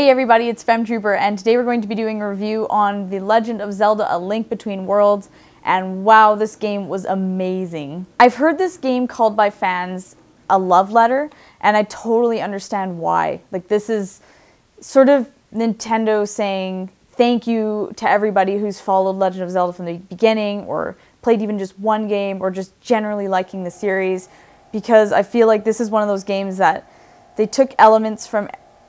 Hey everybody, it's Femtrooper, and today we're going to be doing a review on The Legend of Zelda: A Link Between Worlds, and wow, this game was amazing. I've heard this game called by fans a love letter, and I totally understand why. Like, this is sort of Nintendo saying thank you to everybody who's followed Legend of Zelda from the beginning, or played even just one game, or just generally liking the series, because I feel like this is one of those games that they took elements from,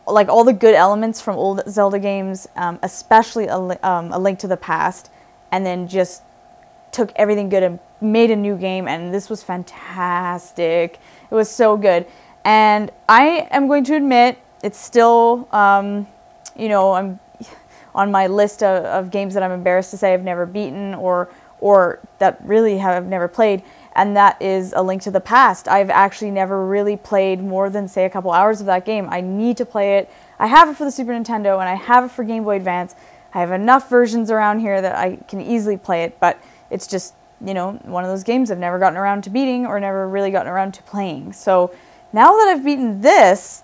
like, all the good elements from old Zelda games, especially a Link to the Past, and then just took everything good and made a new game, and this was fantastic. It was so good. And I am going to admit, it's still, you know, I'm on my list of games that I'm embarrassed to say I've never beaten, or that really I've never played, and that is A Link to the Past. I've actually never really played more than, say, a couple hours of that game. I need to play it. I have it for the Super Nintendo, and I have it for Game Boy Advance. I have enough versions around here that I can easily play it, but it's just, you know, one of those games I've never gotten around to beating, or never really gotten around to playing. So now that I've beaten this,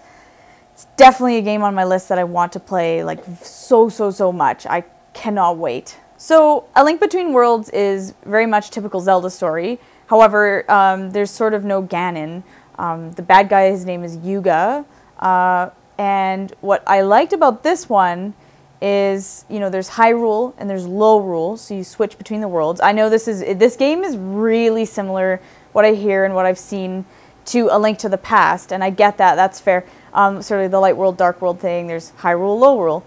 it's definitely a game on my list that I want to play, like, so much. I cannot wait. So, A Link Between Worlds is very much typical Zelda story. However, there's sort of no Ganon. The bad guy, his name is Yuga. And what I liked about this one is, you know, there's Hyrule and there's Lowrule, so you switch between the worlds. I know this game is really similar, what I hear and what I've seen, to A Link to the Past, and I get that, that's fair. Sort of the light world, dark world thing, there's Hyrule, Lowrule.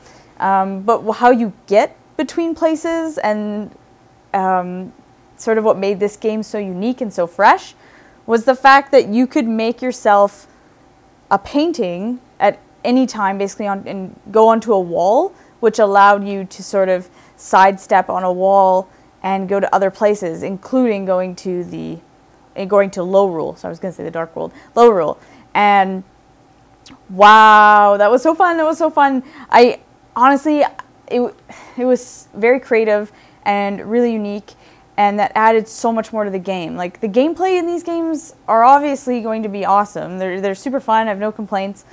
But how you get between places, and sort of what made this game so unique and so fresh, was the fact that you could make yourself a painting at any time, basically, and go onto a wall, which allowed you to sort of sidestep on a wall and go to other places, including going to Lowrule. So I was going to say the dark world, Lowrule. And wow, that was so fun. That was so fun. I honestly, it was very creative and really unique, and that added so much more to the game. Like, the gameplay in these games are obviously going to be awesome. They're super fun. I have no complaints.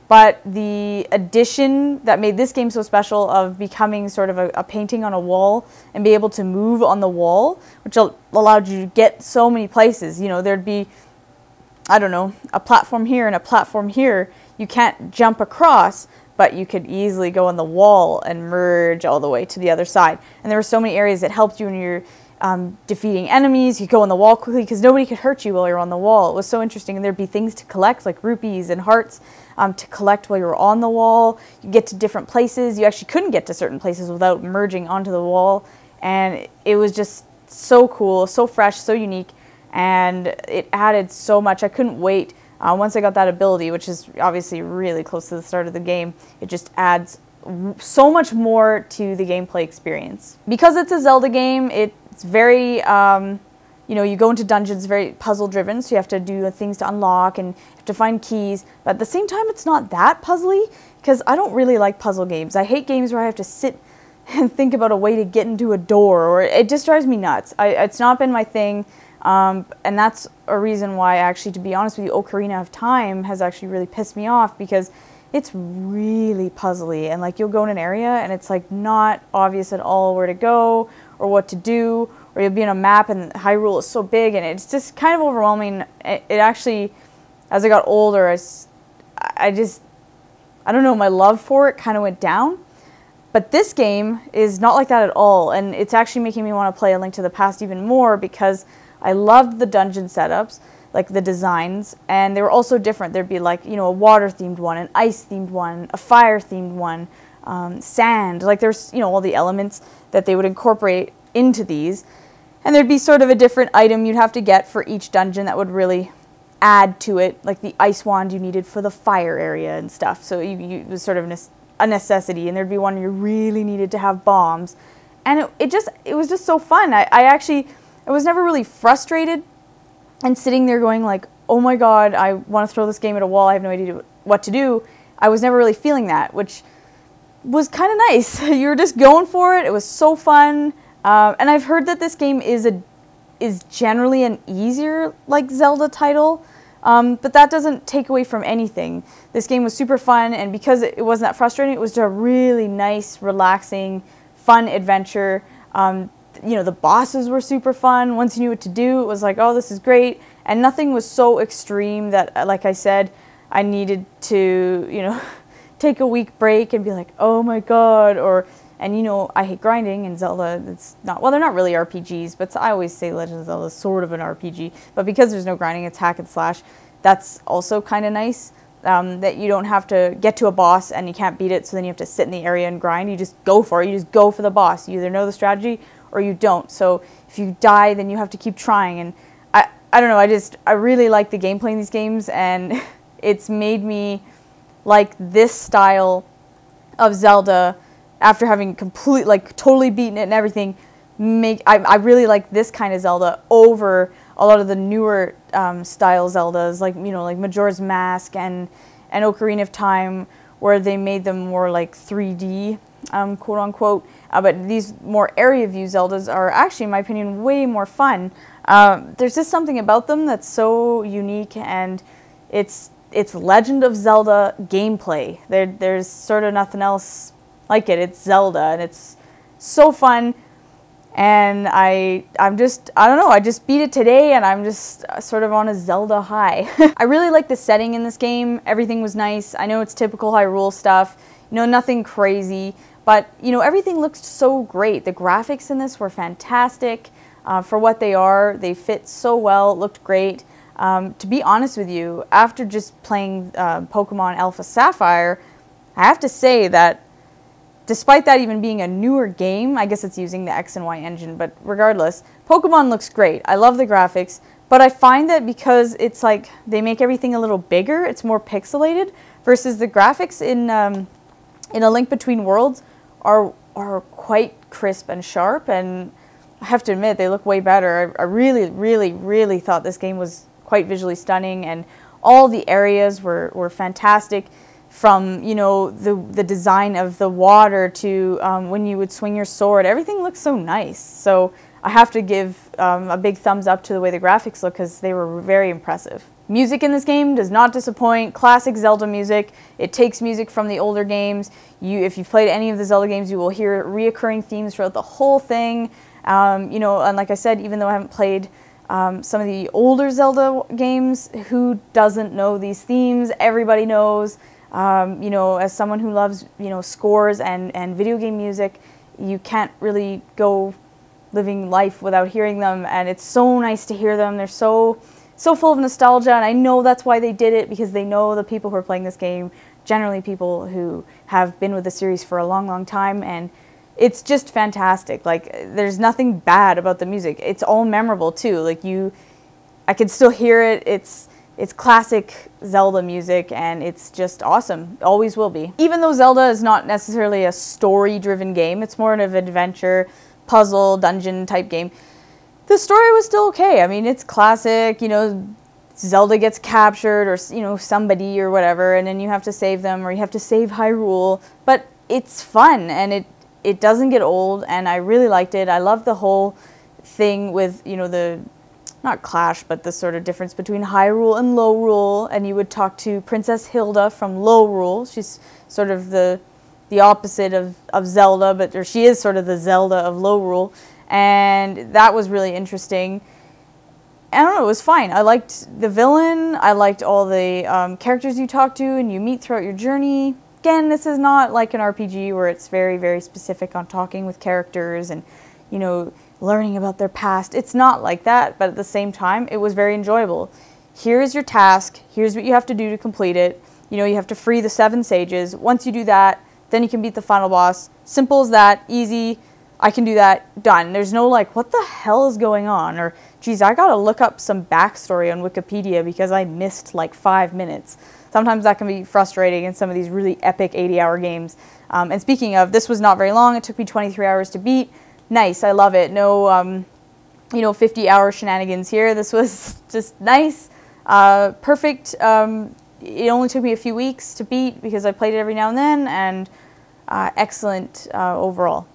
But the addition that made this game so special, of becoming sort of a painting on a wall and be able to move on the wall, which allowed you to get so many places. You know, there'd be, I don't know, a platform here and a platform here. You can't jump across, but you could easily go on the wall and merge all the way to the other side. And there were so many areas that helped you when you're defeating enemies. You could go on the wall quickly because nobody could hurt you while you're on the wall. It was so interesting, and there'd be things to collect, like rupees and hearts, to collect while you were on the wall. You get to different places. You actually couldn't get to certain places without merging onto the wall, and it was just so cool, so fresh, so unique, and it added so much. I couldn't wait. Once I got that ability, which is obviously really close to the start of the game, it just adds so much more to the gameplay experience. Because it's a Zelda game, it's very, you know, you go into dungeons, very puzzle-driven, so you have to do things to unlock and you have to find keys. But at the same time, it's not that puzzly, because I don't really like puzzle games. I hate games where I have to sit and think about a way to get into a door, or it just drives me nuts. It's not been my thing. And that's a reason why, actually, to be honest with you, Ocarina of Time has actually really pissed me off, because it's really puzzly, and, like, you'll go in an area and it's, like, not obvious at all where to go or what to do, or you'll be on a map and Hyrule is so big, and it's just kind of overwhelming. It actually, as I got older, I don't know, my love for it kind of went down. But this game is not like that at all, and it's actually making me want to play A Link to the Past even more, because I loved the dungeon setups, like the designs, and they were also different. There'd be, like, you know, a water-themed one, an ice-themed one, a fire-themed one, sand. Like, there's, you know, all the elements that they would incorporate into these. And there'd be sort of a different item you'd have to get for each dungeon that would really add to it, like the ice wand you needed for the fire area and stuff. So it was sort of a necessity, and there'd be one you really needed to have bombs. And it was just so fun. I was never really frustrated and sitting there going, like, oh my god, I want to throw this game at a wall, I have no idea what to do. I was never really feeling that, which was kind of nice. You were just going for it. It was so fun. And I've heard that this game is generally an easier, like, Zelda title. But that doesn't take away from anything. This game was super fun, and because it wasn't that frustrating, it was a really nice, relaxing, fun adventure. You know, the bosses were super fun. Once you knew what to do, it was like, oh, this is great. And nothing was so extreme that, like I said, I needed to, you know, take a week break and be like, oh my god, and you know, I hate grinding in Zelda. It's not, well, they're not really RPGs, but I always say Legend of Zelda is sort of an RPG, but because there's no grinding, it's hack and slash. That's also kind of nice, that you don't have to get to a boss and you can't beat it, so then you have to sit in the area and grind. You just go for it. You just go for the boss. You either know the strategy or you don't. So if you die, then you have to keep trying. And I don't know, I really like the gameplay in these games, and it's made me like this style of Zelda after having totally beaten it and everything. I really like this kind of Zelda over a lot of the newer style Zeldas, like, you know, like Majora's Mask and Ocarina of Time, where they made them more like 3D, quote unquote. But these more area view Zeldas are actually, in my opinion, way more fun. There's just something about them that's so unique, and it's Legend of Zelda gameplay. There's sort of nothing else like it. It's Zelda, and it's so fun. And I don't know, I just beat it today, and I'm just sort of on a Zelda high. I really like the setting in this game. Everything was nice. I know it's typical Hyrule stuff, you know, nothing crazy, but, you know, everything looked so great. The graphics in this were fantastic. For what they are, they fit so well, it looked great. To be honest with you, after just playing Pokemon Alpha Sapphire, I have to say that despite that even being a newer game, I guess it's using the X and Y engine, but regardless, Pokemon looks great. I love the graphics, but I find that because it's like they make everything a little bigger, it's more pixelated, versus the graphics in A Link Between Worlds are quite crisp and sharp, and I have to admit, they look way better. I really, really, really thought this game was quite visually stunning, and all the areas were fantastic. From, you know, the design of the water to when you would swing your sword, everything looks so nice. So I have to give a big thumbs up to the way the graphics look, because they were very impressive. Music in this game does not disappoint. Classic Zelda music. It takes music from the older games. If you've played any of the Zelda games, you will hear reoccurring themes throughout the whole thing. You know, and like I said, even though I haven't played some of the older Zelda games, who doesn't know these themes? Everybody knows. You know, as someone who loves, you know, scores and video game music, you can't really go living life without hearing them, and it's so nice to hear them. They're so full of nostalgia, and I know that's why they did it, because they know the people who are playing this game, generally people who have been with the series for a long, long time, and it's just fantastic. Like, there's nothing bad about the music. It's all memorable too. Like, I can still hear it. It's classic Zelda music, and it's just awesome. It always will be. Even though Zelda is not necessarily a story-driven game, it's more of an adventure, puzzle, dungeon type game, the story was still okay. I mean, it's classic, you know, Zelda gets captured, or, you know, somebody or whatever, and then you have to save them, or you have to save Hyrule, but it's fun, and it doesn't get old, and I really liked it. I love the whole thing with, you know, not clash, but the sort of difference between Hyrule and Lowrule, and you would talk to Princess Hilda from Lowrule. She's sort of the opposite of Zelda, or she is sort of the Zelda of Lowrule, and that was really interesting. I don't know, it was fine. I liked the villain, I liked all the characters you talk to and you meet throughout your journey. Again, this is not like an RPG where it's very, very specific on talking with characters and, you know, learning about their past. It's not like that, but at the same time, it was very enjoyable. Here's your task. Here's what you have to do to complete it. You know, you have to free the 7 sages. Once you do that, then you can beat the final boss. Simple as that. Easy. I can do that. Done. There's no like, what the hell is going on? Or, geez, I gotta look up some backstory on Wikipedia because I missed like 5 minutes. Sometimes that can be frustrating in some of these really epic 80-hour games. And speaking of, this was not very long. It took me 23 hours to beat. Nice, I love it. No, you know, 50-hour shenanigans here. This was just nice, perfect. It only took me a few weeks to beat because I played it every now and then, and excellent overall.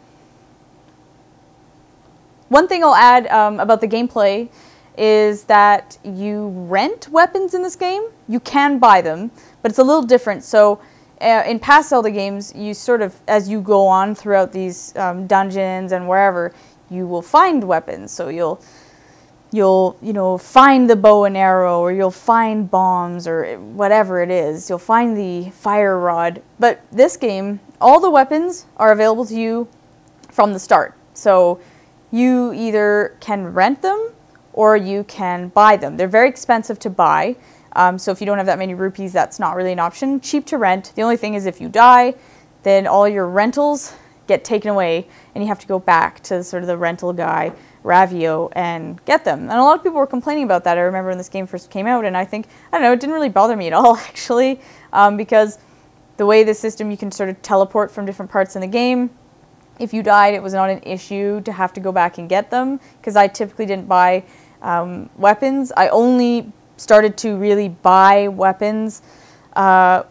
One thing I'll add about the gameplay is that you rent weapons in this game. You can buy them, but it's a little different. So in past Zelda games, you sort of, as you go on throughout these dungeons and wherever, you will find weapons. So you'll you know, find the bow and arrow, or you'll find bombs, or whatever it is. You'll find the fire rod. But this game, all the weapons are available to you from the start. So you either can rent them or you can buy them. They're very expensive to buy. So if you don't have that many rupees, that's not really an option. Cheap to rent. The only thing is if you die, then all your rentals get taken away and you have to go back to sort of the rental guy, Ravio, and get them. And a lot of people were complaining about that. I remember when this game first came out, and I don't know, it didn't really bother me at all, actually, because the way the system, you can sort of teleport from different parts in the game. If you died, it was not an issue to have to go back and get them, because I typically didn't buy weapons. I only started to really buy weapons for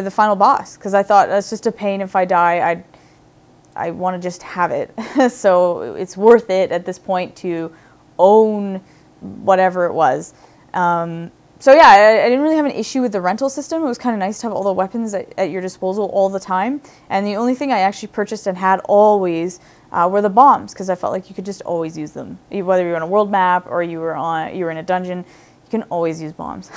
the final boss, because I thought that's just a pain. If I die, I want to just have it. So it's worth it at this point to own whatever it was. So yeah, I didn't really have an issue with the rental system. It was kind of nice to have all the weapons at your disposal all the time. And the only thing I actually purchased and had always were the bombs, because I felt like you could just always use them. Whether you were on a world map or you were in a dungeon, you can always use bombs.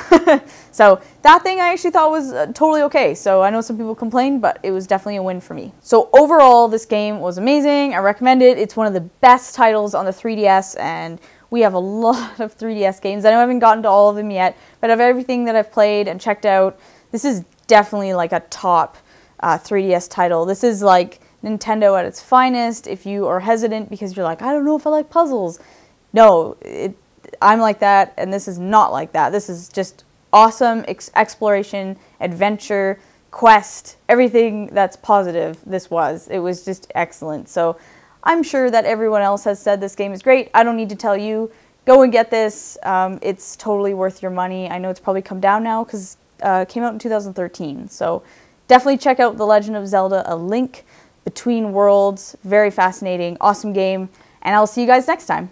So that thing I actually thought was totally okay. So I know some people complained, but it was definitely a win for me. So overall, this game was amazing. I recommend it. It's one of the best titles on the 3DS, and we have a lot of 3DS games. I know I haven't gotten to all of them yet, but of everything that I've played and checked out, this is definitely like a top 3DS title. This is like Nintendo at its finest. If you are hesitant because you're like, I don't know if I like puzzles. No, I'm like that, and this is not like that. This is just awesome exploration, adventure, quest, everything that's positive. It was just excellent. So I'm sure that everyone else has said this game is great. I don't need to tell you. Go and get this. It's totally worth your money. I know it's probably come down now because it came out in 2013. So definitely check out The Legend of Zelda: A Link Between Worlds. Very fascinating, awesome game. And I'll see you guys next time.